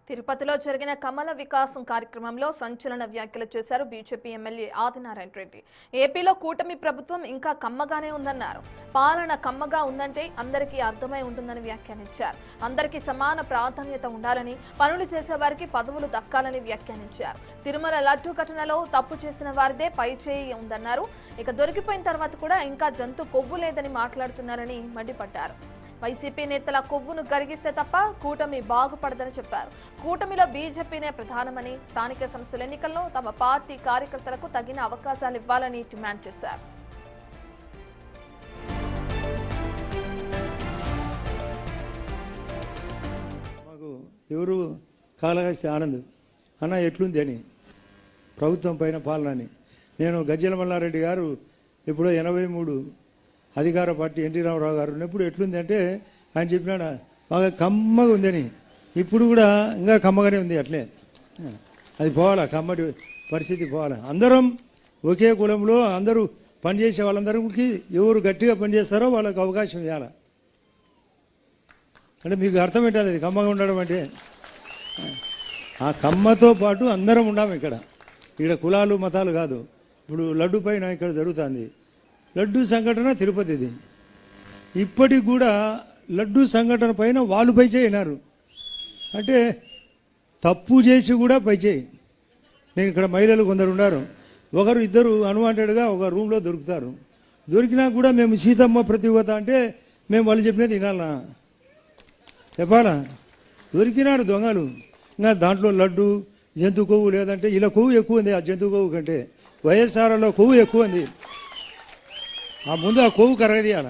తిరుపతిలో జరిగిన కమల వికాసం కార్యక్రమంలో సంచలన వ్యాఖ్యలు చేశారు బీజేపీ ఎమ్మెల్యే ఆదినారాయణ రెడ్డి. ఏపీలో కూటమి ప్రభుత్వం ఇంకా కమ్మగానే ఉందన్నారు. పాలన కమ్మగా ఉందంటే అందరికీ అర్థమై ఉంటుందని వ్యాఖ్యానించారు. అందరికీ సమాన ప్రాధాన్యత ఉండాలని, పనులు చేసే వారికి పదవులు దక్కాలని వ్యాఖ్యానించారు. తిరుమల లడ్డూ ఘటనలో తప్పు చేసిన వారిదే పైచేయి ఉందన్నారు. ఇక దొరికిపోయిన తర్వాత కూడా ఇంకా జంతు కొవ్వు లేదని మాట్లాడుతున్నారని మండిపడ్డారు. వైసీపీ నేతల కొవ్వును కరిగిస్తే తప్ప కూటమి బాగుపడదని చెప్పారు. కూటమిలో బీజేపీనే ప్రధానమని, స్థానిక సంస్థల ఎన్నికల్లో తమ పార్టీ కార్యకర్తలకు తగిన అవకాశాలు ఇవ్వాలని డిమాండ్ చేశారు. మాకు ఎవరు కాళహస్తి ఆనంద్ అన్న ఎట్లుంది అని ప్రభుత్వం పైన పాలనని. నేను గజ్జల మల్లారెడ్డి గారు ఇప్పుడు 83 అధికార పార్టీ ఎన్టీ రామారావు గారు ఉన్నప్పుడు ఎట్లుంది అంటే ఆయన చెప్పినాడు బాగా కమ్మగా ఉందని. ఇప్పుడు కూడా ఇంకా కమ్మగానే ఉంది. అట్లే అది పోవాలా, కమ్మటి పరిస్థితి పోవాలా. అందరం ఒకే కులంలో అందరూ పనిచేసే వాళ్ళందరికీ ఎవరు గట్టిగా పనిచేస్తారో వాళ్ళకి అవకాశం ఇవ్వాలి. అంటే మీకు అర్థమేంటది అది కమ్మగా ఉండడం అంటే. ఆ కమ్మతో పాటు అందరం ఉండాము ఇక్కడ కులాలు మతాలు కాదు. ఇప్పుడు లడ్డు పైన ఇక్కడ జరుగుతుంది లడ్డూ సంఘటన తిరుపతిది. ఇప్పటికి కూడా లడ్డూ సంఘటన పైన వాళ్ళు పైచేయినారు అంటే తప్పు చేసి కూడా పైచేయి. నేను ఇక్కడ మహిళలు కొందరు ఉన్నారు, ఒకరు ఇద్దరు అన్వాంటెడ్గా ఒక రూమ్లో దొరుకుతారు. దొరికినా కూడా మేము సీతమ్మ ప్రతివత అంటే మేము వాళ్ళు చెప్పినది వినాలనా చెప్పాలా? దొరికినారు దొంగలు. ఇంకా దాంట్లో లడ్డు జంతు కొవ్వు లేదంటే ఇలా కొవ్వు ఎక్కువ ఉంది. ఆ జంతు కొవ్వు కంటే వైఎస్ఆర్లో కొవ్వు ఎక్కువ ఉంది. ఆ ముందు ఆ కొవ్వు కరగదీయాల.